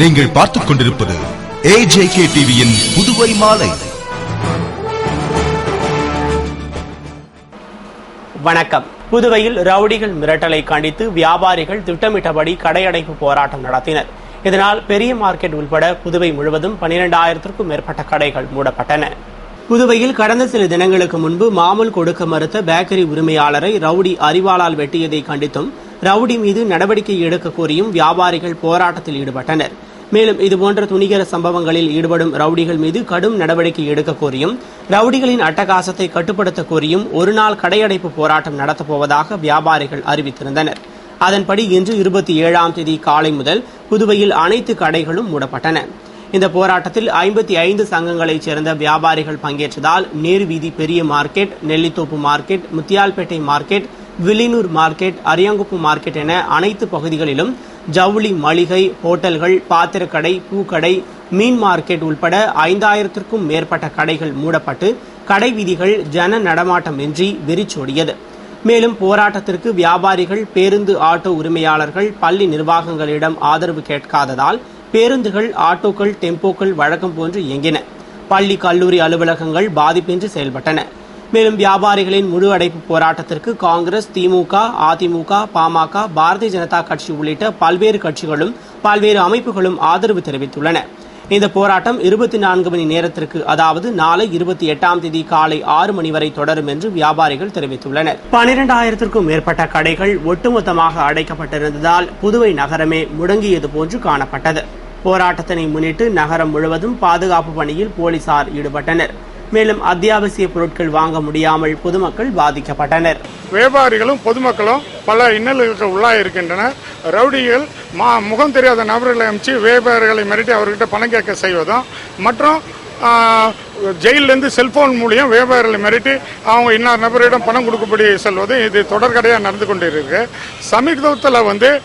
நீங்கள் பார்த்துக் கொண்டிருப்பது AJK டிவியின் புதுவை மாலை. வணக்கம். புதுவையில் ரவுடிகள் மிரட்டலை கண்டித்து வியாபாரிகள் திட்டமிட்டபடி கடையடைப்பு போராட்டம் நடத்தினர். இதனால் பெரிய மார்க்கெட் உள்பட புதுவை முழுவதும் 12,000க்கும் மேற்பட்ட கடைகள் மூடப்பட்டன. புதுவையில் கடந்த சில தினங்களுக்கு முன்பு மாமூல் கொடுக்க மறுத்த பேக்கரி உரிமையாளரை ரவுடி அரிவாளால் வெட்டியதை கண்டித்தும் ரவுடி மீது நடவடிக்கை எடுக்க கோரியும் வியாபாரிகள் போராட்டத்தில் ஈடுபட்டனர். மேலும் இதுபோன்ற துணிகர சம்பவங்களில் ஈடுபடும் ரவுடிகள் மீது கடும் நடவடிக்கை எடுக்க கோரியும் ரவுடிகளின் அட்டகாசத்தை கட்டுப்படுத்த கோரியும் ஒருநாள் கடையடைப்பு போராட்டம் நடத்தப்போவதாக வியாபாரிகள் அறிவித்திருந்தனர். அதன்படி இன்று 27ஆம் தேதி காலை முதல் புதுவையில் அனைத்து கடைகளும் மூடப்பட்டன. இந்த போராட்டத்தில் 55 சங்கங்களைச் சேர்ந்த வியாபாரிகள் பங்கேற்றதால் நேரு வீதி பெரிய market, Nellithope market, Muthialpet market, Villianur market, Ariyankuppam market என அனைத்து பகுதிகளிலும் ஜவுளி, மளிகை, ஹோட்டல்கள், பாத்திரக்கடை, பூக்கடை, மீன் மார்க்கெட் உள்பட 5000க்கும் மேற்பட்ட கடைகள் மூடப்பட்டு கடை வீதிகள் ஜன நடமாட்டமின்றி வெறிச்சோடியது. மேலும் போராட்டத்திற்கு வியாபாரிகள், பேருந்து, ஆட்டோ உரிமையாளர்கள், பள்ளி நிர்வாகங்களிடம் ஆதரவு கேட்காததால் பேருந்துகள், ஆட்டோக்கள், டெம்போக்கள் வழக்கம் போன்று இயங்கின. பள்ளி, கல்லூரி அலுவலகங்கள் பாதிப்பின்றி செயல்பட்டன. மேலும் வியாபாரிகளின் முழு அடைப்பு போராட்டத்திற்கு காங்கிரஸ், திமுக, அதிமுக, பாமக, பாரதிய ஜனதா கட்சி உள்ளிட்ட பல்வேறு கட்சிகளும் பல்வேறு அமைப்புகளும் ஆதரவு தெரிவித்துள்ளன. இந்த போராட்டம் 24 மணி நேரத்திற்கு, அதாவது நாளை 28ஆம் தேதி காலை 6 மணி வரை தொடரும் என்று வியாபாரிகள் தெரிவித்துள்ளனர். 12,000க்கும் மேற்பட்ட கடைகள் ஒட்டுமொத்தமாக அடைக்கப்பட்டிருந்ததால் புதுவை நகரமே முடங்கியது போன்று காணப்பட்டது. போராட்டத்தினை முன்னிட்டு நகரம் முழுவதும் பாதுகாப்பு பணியில் போலீசார் ஈடுபட்டனர். மேலும் அத்தியாவசிய பொருட்கள் வாங்க முடியாமல் பொதுமக்கள் பாதிக்கப்பட்டனர். வியாபாரிகளும் பொதுமக்களும் பல இன்னல்களுக்கு உள்ளாயிருக்கின்றனர். ரவுடிகள் முகம் தெரியாத நபர்களை அமைச்சு வியாபாரிகளை மிரட்டி அவர்கிட்ட பணம் கேட்க செய்வதும் மற்றும் ஜெயிலிருந்து செல்போன் மூலியம் வியாபாரிகளை மிரட்டி அவங்க இன்னொரு நபரிடம் பணம் கொடுக்கப்படி செல்வதும் இது தொடர்கடையாக நடந்து கொண்டிருக்கு. சமீபத்தில்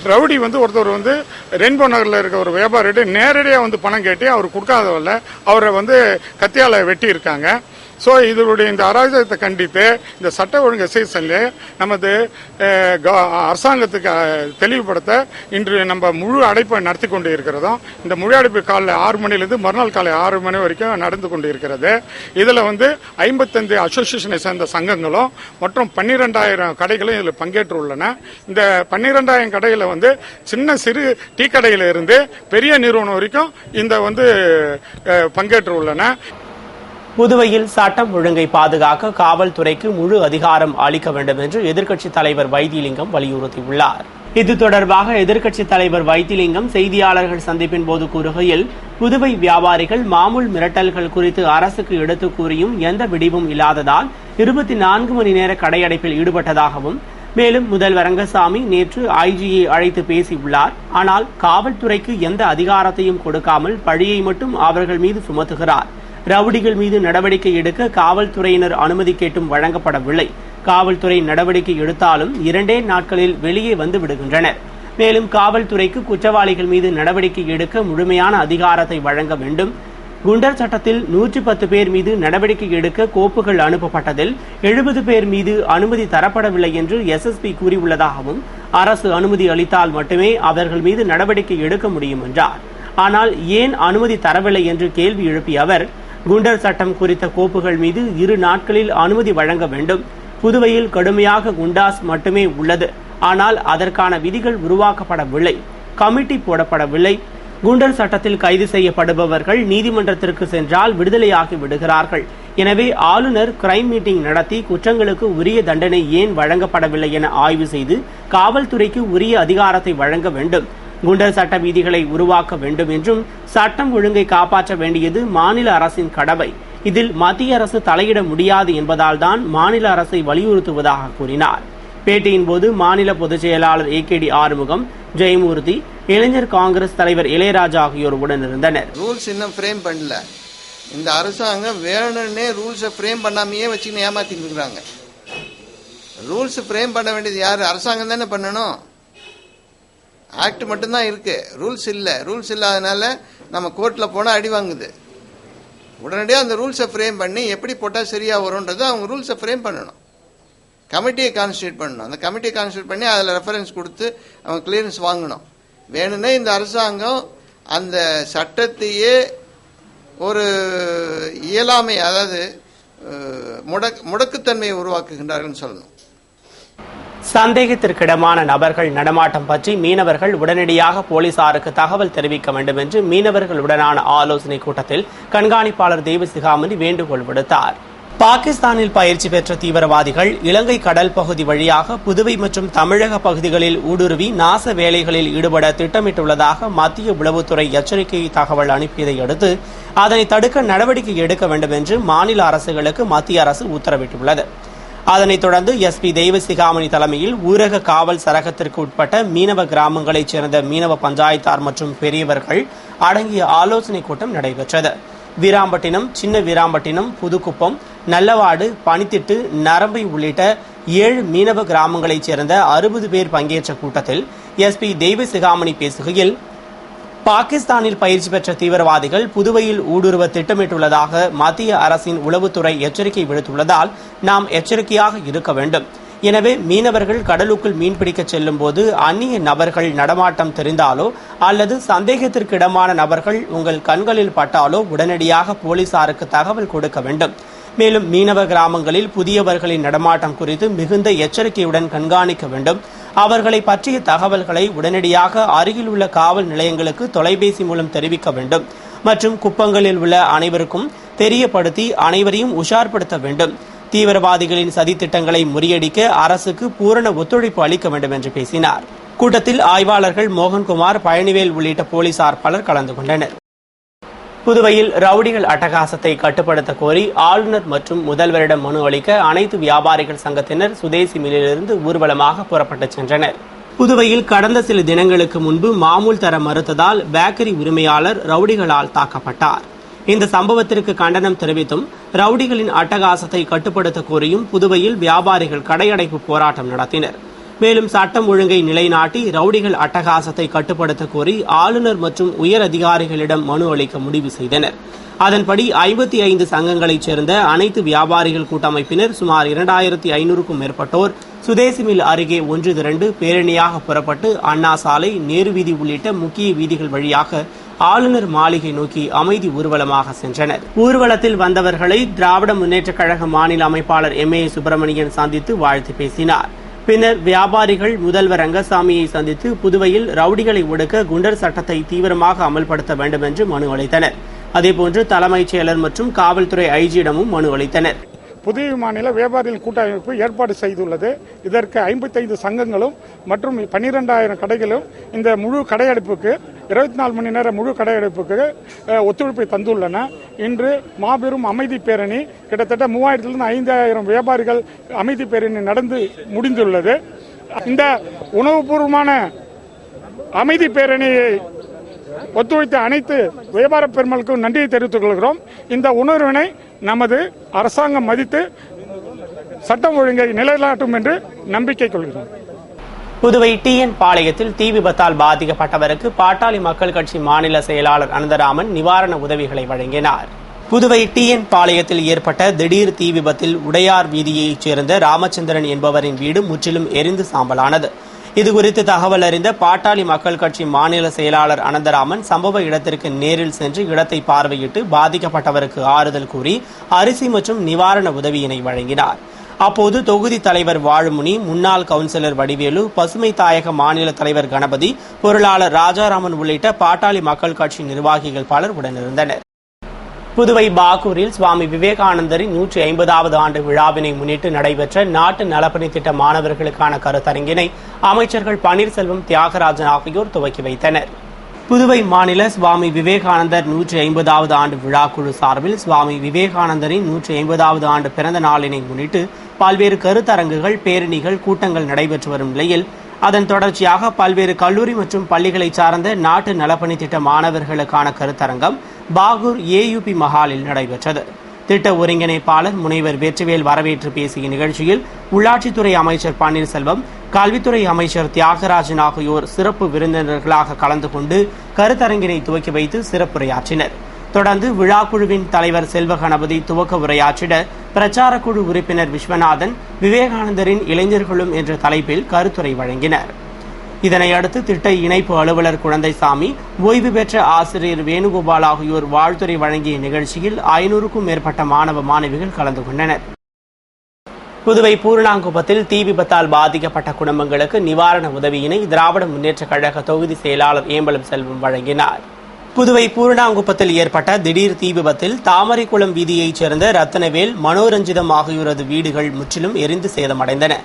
ரவுடி ஒருத்தர் ரெயின்போ நகரில் இருக்க ஒரு வியாபாரிகிட்ட நேரடியாக பணம் கேட்டு அவர் கொடுக்காதவல்ல அவரை கத்தியால வெட்டி இருக்காங்க. ஸோ இதனுடைய இந்த அராஜகத்தை கண்டித்து இந்த சட்ட ஒழுங்கு சீசன்ல நமது அரசாங்கத்துக்கு தெளிவுபடுத்த இன்று நம்ம முழு அடைப்பை நடத்தி கொண்டு இருக்கிறதும். இந்த முழு அடைப்பு காலை 6 மணிலிருந்து மறுநாள் காலை 6 மணி வரைக்கும் நடந்து கொண்டு இருக்கிறது. இதில் 55 அசோசியேஷனை சேர்ந்த சங்கங்களும் மற்றும் 12,000 கடைகளும் இதில் பங்கேற்று உள்ளன. இந்த 12,000 கடையில் சின்ன சிறு டீ கடையில இருந்து பெரிய நிறுவனம் வரைக்கும் இந்த பங்கேற்று உள்ளன. புதுவையில் சட்டம் ஒழுங்கை பாதுகாக்க காவல்துறைக்கு முழு அதிகாரம் அளிக்க வேண்டும் என்று எதிர்க்கட்சித் தலைவர் வைத்திலிங்கம் வலியுறுத்தியுள்ளார். இது தொடர்பாக எதிர்க்கட்சித் தலைவர் வைத்திலிங்கம் செய்தியாளர்கள் சந்திப்பின் போது கூறுகையில், புதுவை வியாபாரிகள் மாமூல் மிரட்டல்கள் குறித்து அரசுக்கு எடுத்து கூறியும் எந்த விடிவும் இல்லாததால் 24 மணி நேர கடையடைப்பில் ஈடுபட்டதாகவும், மேலும் முதல்வர் ரங்கசாமி நேற்று ஐஜியை அழைத்து பேசியுள்ளார். ஆனால் காவல்துறைக்கு எந்த அதிகாரத்தையும் கொடுக்காமல் பழியை மட்டும் அவர்கள் மீது சுமத்துகிறார். ரவுடிகள் மீது நடவடிக்கை எடுக்க காவல்துறையினர் அனுமதி கேட்டும் வழங்கப்படவில்லை. காவல்துறை நடவடிக்கை எடுத்தாலும் 2 நாட்களில் வெளியே வந்து விடுகின்றனர். மேலும் காவல்துறைக்கு குற்றவாளிகள் மீது நடவடிக்கை எடுக்க முழுமையான அதிகாரத்தை வழங்க வேண்டும். குண்டர் சட்டத்தில் 110 பேர் மீது நடவடிக்கை எடுக்க கோப்புகள் அனுப்பப்பட்டதில் 70 பேர் மீது அனுமதி தரப்படவில்லை என்று எஸ்எஸ்பி கூறியுள்ளதாகவும், அரசு அனுமதி அளித்தால் மட்டுமே அவர்கள் மீது நடவடிக்கை எடுக்க முடியும் என்றார். ஆனால் ஏன் அனுமதி தரவில்லை என்று கேள்வி எழுப்பிய அவர், குண்டர் சட்டம் குறித்த கோப்புகள் மீது 2 நாட்களில் அனுமதி வழங்க வேண்டும். புதுவையில் கடுமையாக குண்டாஸ் மட்டுமே உள்ளது. ஆனால் அதற்கான விதிகள் உருவாக்கப்படவில்லை, கமிட்டி போடப்படவில்லை. குண்டர் சட்டத்தில் கைது செய்யப்படுபவர்கள் நீதிமன்றத்திற்கு சென்றால் விடுதலையாகி விடுகிறார்கள். எனவே ஆளுநர் கிரைம் மீட்டிங் நடத்தி குற்றங்களுக்கு உரிய தண்டனை ஏன் வழங்கப்படவில்லை என ஆய்வு செய்து காவல்துறைக்கு உரிய அதிகாரத்தை வழங்க வேண்டும். குண்டர் சட்ட விதிகளை உருவாக்க வேண்டும் என்றும், சட்டம் ஒழுங்கை காப்பாற்ற வேண்டியது மாநில அரசின் கடமை. இதில் மத்திய அரசு தலையிட முடியாது என்பதால் தான் மாநில அரசை வலியுறுத்துவதாக கூறினார். பேட்டியின் போது மாநில பொதுச் செயலாளர் ஏகேடி ஆறுமுகம், ஜெயமூர்த்தி, இளைஞர் காங்கிரஸ் தலைவர் இளையராஜா ஆகியோர் உடனிருந்தனர். ரூல்ஸ் இன்னும் ஃப்ரேம் பண்ணல. இந்த அரசாங்கம் வேணும்னே ரூல்ஸை ஃப்ரேம் பண்ணாமையே வச்சுன்னு ஏமாத்திட்டு இருக்கிறாங்க. ரூல்ஸ் ஃப்ரேம் பண்ண வேண்டியது யாரு? அரசாங்கம் தானே பண்ணணும். ஆக்ட் மட்டும்தான் இருக்கு, ரூல்ஸ் இல்லை. ரூல்ஸ் இல்லாதனால நம்ம கோர்ட்டில் போனால் அடி வாங்குது. உடனடியாக அந்த ரூல்ஸை ஃப்ரேம் பண்ணி எப்படி போட்டால் சரியாக வரும்ன்றது அவங்க ரூல்ஸை ஃப்ரேம் பண்ணணும். கமிட்டியை கான்ஸ்டியூட் பண்ணணும். அந்த கமிட்டியை கான்ஸ்டியூட் பண்ணி அதில் ரெஃபரன்ஸ் கொடுத்து அவங்க கிளியரன்ஸ் வாங்கணும். வேணும்னே இந்த அரசாங்கம் அந்த சட்டத்தையே ஒரு இயலாமை, அதாவது முடக்குத்தன்மையை உருவாக்குகின்றார்கள் சொல்லணும். சந்தேகத்திற்கிடமான நபர்கள் நடமாட்டம் பற்றி மீனவர்கள் உடனடியாக போலீசாருக்கு தகவல் தெரிவிக்க வேண்டும் என்று மீனவர்களுடனான ஆலோசனை கூட்டத்தில் கண்காணிப்பாளர் தேவசிகாமணி வேண்டுகோள் விடுத்தார். பாகிஸ்தானில் பயிற்சி பெற்ற தீவிரவாதிகள் இலங்கை கடல் பகுதி வழியாக புதுவை மற்றும் தமிழக பகுதிகளில் ஊடுருவி நாச வேலைகளில் ஈடுபட திட்டமிட்டுள்ளதாக மத்திய உளவுத்துறை எச்சரிக்கை தகவல் அனுப்பியதை அடுத்து அதனை தடுக்க நடவடிக்கை எடுக்க வேண்டும் என்று மாநில அரசுகளுக்கு மத்திய அரசு உத்தரவிட்டுள்ளது. அதனைத் தொடர்ந்து எஸ்பி தெய்வசிகாமணி தலைமையில் ஊரக காவல் சரகத்திற்கு உட்பட்ட மீனவ கிராமங்களைச் சேர்ந்த மீனவ பஞ்சாயத்தார் மற்றும் பெரியவர்கள் அடங்கிய ஆலோசனைக் கூட்டம் நடைபெற்றது. வீராம்பட்டினம், சின்ன வீராம்பட்டினம், புதுக்குப்பம், நல்லவாடு, பனித்திட்டு, நரம்பை உள்ளிட்ட 7 மீனவ கிராமங்களைச் சேர்ந்த 60 பேர் பங்கேற்ற கூட்டத்தில் எஸ்பி தெய்வசிகாமணி பேசுகையில், பாகிஸ்தானில் பயிற்சி பெற்ற தீவிரவாதிகள் புதுவையில் ஊடுருவ திட்டமிட்டுள்ளதாக மத்திய அரசின் உளவுத்துறை எச்சரிக்கை விடுத்துள்ளதால் நாம் எச்சரிக்கையாக இருக்க வேண்டும். எனவே மீனவர்கள் கடலுக்குள் மீன்பிடிக்க செல்லும் போது அந்நிய நபர்கள் நடமாட்டம் தெரிந்தாலோ அல்லது சந்தேகத்திற்கிடமான நபர்கள் உங்கள் கண்களில் பட்டாலோ உடனடியாக போலீசாருக்கு தகவல் கொடுக்க வேண்டும். மேலும் மீனவ கிராமங்களில் புதியவர்களின் நடமாட்டம் குறித்து மிகுந்த எச்சரிக்கையுடன் கண்காணிக்க வேண்டும். அவர்களை பற்றிய தகவல்களை உடனடியாக அருகில் உள்ள காவல் நிலையங்களுக்கு தொலைபேசி மூலம் தெரிவிக்க வேண்டும் மற்றும் குப்பங்களில் உள்ள அனைவருக்கும் தெரியப்படுத்தி அனைவரையும் உஷார்படுத்த வேண்டும். தீவிரவாதிகளின் சதித்திட்டங்களை முறியடிக்க அரசுக்கு பூரண ஒத்துழைப்பு அளிக்க வேண்டும் என்று பேசினார். கூட்டத்தில் ஆய்வாளர்கள் மோகன்குமார், பழனிவேல் உள்ளிட்ட போலீசார் பலர் கலந்து கொண்டனர். புதுவையில் ரவுடிகள் அட்டகாசத்தை கட்டுப்படுத்த கோரி ஆளுநர் மற்றும் முதல்வரிடம் மனு அளிக்க அனைத்து வியாபாரிகள் சங்கத்தினர் சுதேசி மில்லிலிருந்து ஊர்வலமாக புறப்பட்டு சென்றனர். புதுவையில் கடந்த சில தினங்களுக்கு முன்பு மாமூல் தர மறுத்ததால் பேக்கரி உரிமையாளர் ரவுடிகளால் தாக்கப்பட்டார். இந்த சம்பவத்திற்கு கண்டனம் தெரிவித்தும் ரவுடிகளின் அட்டகாசத்தை கட்டுப்படுத்த கோரியும் புதுவையில் வியாபாரிகள் கடையடைப்பு போராட்டம் நடத்தினர். மேலும் சட்டம் ஒழுங்கை நிலைநாட்டி ரவுடிகள் அட்டகாசத்தை கட்டுப்படுத்த கோரி ஆளுநர் மற்றும் உயர் அதிகாரிகளிடம் மனு அளிக்க முடிவு செய்தனர். அதன்படி 55 சங்கங்களைச் சேர்ந்த அனைத்து வியாபாரிகள் கூட்டமைப்பினர் சுமார் 2500க்கும் மேற்பட்டோர் சுதேசி மில் அருகே ஒன்று திரண்டு பேரணியாக புறப்பட்டு அண்ணா சாலை, நேரு வீதி உள்ளிட்ட முக்கிய வீதிகள் வழியாக ஆளுநர் மாளிகை நோக்கி அமைதி ஊர்வலமாக சென்றனர். ஊர்வலத்தில் வந்தவர்களை திராவிட முன்னேற்றக் கழக மாநில அமைப்பாளர் MA சுப்பிரமணியன் சந்தித்து வாழ்த்து பேசினார். பின்னர் வியாபாரிகள் முதல்வர் ரங்கசாமியை சந்தித்து புதுவையில் ரவுடிகளை ஒடுக்க குண்டர் சட்டத்தை தீவிரமாக அமல்படுத்த வேண்டும் என்று மனு அளித்தனர். அதேபோன்று தலைமைச் செயலர் மற்றும் காவல்துறை ஐஜியிடமும் மனு அளித்தனர். புதுவை மாநில வியாபாரிகள் கூட்டமைப்பு ஏற்பாடு செய்துள்ளது. இதற்கு 55 சங்கங்களும் மற்றும் 12,000 கடைகளும் இந்த முழு கடையடைப்புக்கு 24 மணி நேர முழு கடையடைப்புக்கு ஒத்துழைப்பை தந்துள்ளன. இன்று மாபெரும் அமைதி பேரணி கிட்டத்தட்ட 3000 இருந்து 5000 வியாபாரிகள் அமைதி பேரணி நடந்து முடிந்துள்ளது. இந்த உணவுபூர்வமான அமைதி பேரணியை ஒத்துழைத்த அனைத்து வியாபார பெருமக்களுக்கும் நன்றியை தெரிவித்துக் கொள்கிறோம். இந்த உணர்வினை நமது அரசாங்கம் மதித்து சட்டம் ஒழுங்கை நிலைநாட்டும் என்று நம்பிக்கை கொள்கிறோம். புதுவை TN பாளையத்தில் தீ விபத்தால் பாதிக்கப்பட்டவருக்கு பாட்டாளி மக்கள் கட்சி மாநில செயலாளர் அனந்தராமன் நிவாரண உதவிகளை வழங்கினார். புதுவை TN பாளையத்தில் ஏற்பட்ட திடீர் தீ விபத்தில் உடையார் வீதியைச் சேர்ந்த ராமச்சந்திரன் என்பவரின் வீடு முற்றிலும் எரிந்து சாம்பலானது. இதுகுறித்து தகவல் அறிந்த பாட்டாளி மக்கள் கட்சி மாநில செயலாளர் அனந்தராமன் சம்பவ இடத்திற்கு நேரில் சென்று இடத்தை பார்வையிட்டு பாதிக்கப்பட்டவருக்கு ஆறுதல் கூறி அரிசி மற்றும் நிவாரண உதவியினை வழங்கினார். அப்போது தொகுதி தலைவர் வாழுமுனி, முன்னாள் கவுன்சிலர் வடிவேலு, பசுமை தாயக மாநில தலைவர் கணபதி, பொருளாளர் ராஜாராமன் உள்ளிட்ட பாட்டாளி மக்கள் கட்சி நிர்வாகிகள் பலர் உடனிருந்தனர். புதுவை பாகூரில் சுவாமி விவேகானந்தரின் 150வது ஆண்டு விழாவினை முன்னிட்டு நடைபெற்ற நாட்டு நலப்பணி திட்ட மாணவர்களுக்கான கருத்தரங்கினை அமைச்சர்கள் பன்னீர்செல்வம், தியாகராஜன் ஆகியோர் துவக்கி வைத்தனர். புதுவை மாநில சுவாமி விவேகானந்தர் 150வது ஆண்டு விழா குழு சார்பில் சுவாமி விவேகானந்தரின் 150வது ஆண்டு பிறந்த நாளினை முன்னிட்டு பல்வேறு கருத்தரங்குகள், பேரணிகள், கூட்டங்கள் நடைபெற்று வரும் நிலையில் அதன் தொடர்ச்சியாக பல்வேறு கல்லூரி மற்றும் பள்ளிகளை சார்ந்த நாட்டு நலப்பணி திட்ட மாணவர்களுக்கான கருத்தரங்கம் பாகூர் AUP மஹாலில் நடைபெற்றது. திட்ட ஒருங்கிணைப்பாளர் முனைவர் வெற்றிவேல் வரவேற்று பேசிய நிகழ்ச்சியில் உள்ளாட்சித்துறை அமைச்சர் பன்னீர்செல்வம், கல்வித்துறை அமைச்சர் தியாகராஜன் ஆகியோர் சிறப்பு விருந்தினர்களாக கலந்து கொண்டு கருத்தரங்கினை துவக்கி வைத்து சிறப்புரையாற்றினர். தொடர்ந்து விழாக்குழுவின் தலைவர் செல்வ கணபதி துவக்க உரையாற்றிட பிரச்சார குழு உறுப்பினர் விஸ்வநாதன் விவேகானந்தரின் இளைஞர்களும் என்ற தலைப்பில் கருத்துரை வழங்கினர். இதனை அடுத்து திட்ட இணைப்பு அலுவலர் குழந்தைசாமி, ஓய்வு பெற்ற ஆசிரியர் வேணுகோபால் ஆகியோர் வாழ்த்துரை வழங்கிய நிகழ்ச்சியில் 500க்கும் மேற்பட்ட மாணவ மாணவிகள் கலந்து கொண்டனர். புதுவை பூர்ணாங்குப்பத்தில் தீ விபத்தால் பாதிக்கப்பட்ட குடும்பங்களுக்கு நிவாரண உதவியினை திராவிட முன்னேற்ற கழக தொகுதி செயலாளர் ஏம்பலம் செல்வம் வழங்கினார். புதுவை பூர்ணாங்குப்பத்தில் ஏற்பட்ட திடீர் தீ விபத்தில் தாமரைக்குளம் வீதியைச் சேர்ந்த ரத்தனவேல், மனோரஞ்சிதம் ஆகியோரது வீடுகள் முற்றிலும் எரிந்து சேதமடைந்தன.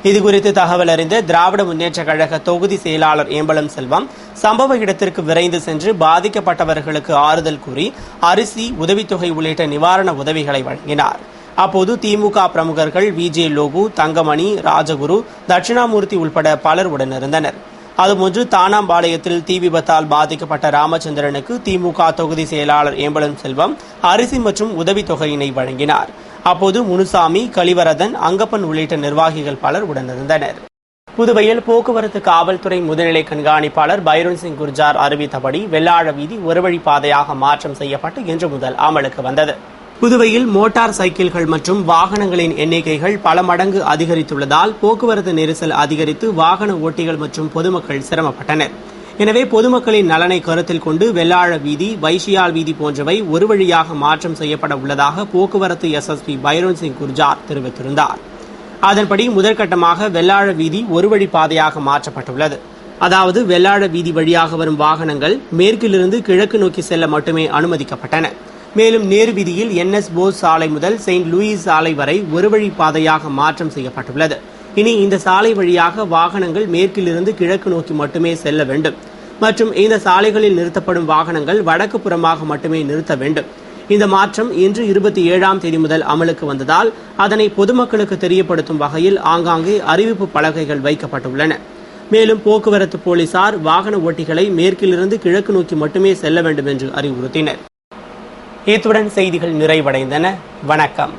இதுகுறித்து தகவல் அறிந்த திராவிட முன்னேற்ற கழக தொகுதி செயலாளர் ஏம்பலம் செல்வம் சம்பவ இடத்திற்கு விரைந்து சென்று பாதிக்கப்பட்டவர்களுக்கு ஆறுதல் கூறி அரிசி, உதவித்தொகை உள்ளிட்ட நிவாரண உதவிகளை வழங்கினார். அப்போது திமுக பிரமுகர்கள் விஜே லோகு, தங்கமணி, ராஜகுரு, தட்சிணாமூர்த்தி உள்பட பலர் உடனிருந்தனர். அதுபோன்று தானாம்பாளையத்தில் தீ விபத்தால் பாதிக்கப்பட்ட ராமச்சந்திரனுக்கு திமுக தொகுதி செயலாளர் ஏம்பலம் செல்வம் அரிசி மற்றும் உதவித்தொகையினை வழங்கினார். அப்போது முனுசாமி, கலிவரதன், அங்கப்பன் உள்ளிட்ட நிர்வாகிகள் பலர் உடனிருந்தனர். புதுவையில் போக்குவரத்து காவல்துறை முதுநிலை கண்காணிப்பாளர் பைரோன் சிங் குர்ஜார் அறிவித்தபடி வெள்ளாழ வீதி ஒருவழி பாதையாக மாற்றம் செய்யப்பட்டு இன்று முதல் அமலுக்கு வந்தது. புதுவையில் மோட்டார் சைக்கிள்கள் மற்றும் வாகனங்களின் எண்ணிக்கைகள் பல மடங்கு அதிகரித்துள்ளதால் போக்குவரத்து நெரிசல் அதிகரித்து வாகன ஓட்டிகள் மற்றும் பொதுமக்கள் சிரமப்பட்டனர். எனவே பொதுமக்களின் நலனை கருத்தில் கொண்டு வெள்ளாழ வீதி, வைஷியால் வீதி போன்றவை ஒரு வழியாக மாற்றம் செய்யப்பட உள்ளதாக போக்குவரத்து எஸ்எஸ்பி பைரோன் சிங் குர்ஜார் தெரிவித்திருந்தார். அதன்படி முதற்கட்டமாக வெள்ளாழ வீதி ஒரு வழி பாதையாக மாற்றப்பட்டுள்ளது. அதாவது வெள்ளாழ வீதி வழியாக வரும் வாகனங்கள் மேற்கிலிருந்து கிழக்கு நோக்கி செல்ல மட்டுமே அனுமதிக்கப்பட்டன. மேலும் நேரு வீதியில் NS போஸ் சாலை முதல் செயின்ட் லூயிஸ் சாலை வரை ஒரு வழி பாதையாக மாற்றம் செய்யப்பட்டுள்ளது. இனி இந்த சாலை வழியாக வாகனங்கள் மேற்கிலிருந்து கிழக்கு நோக்கி மட்டுமே செல்ல வேண்டும் மற்றும் இந்த சாலைகளில் நிறுத்தப்படும் வாகனங்கள் வடக்கு புறமாக மட்டுமே நிறுத்த வேண்டும். இந்த மாற்றம் இன்று 27ஆம் தேதி முதல் அமலுக்கு வந்ததால் அதனை பொதுமக்களுக்கு தெரியப்படுத்தும் வகையில் ஆங்காங்கே அறிவிப்பு பலகைகள் வைக்கப்பட்டுள்ளன. மேலும் போக்குவரத்து போலீசார் வாகன ஓட்டிகளை மேற்கிலிருந்து கிழக்கு நோக்கி மட்டுமே செல்ல வேண்டும் என்று அறிவுறுத்தினர். இத்துடன் செய்திகள் நிறைவடைந்தன. வணக்கம்.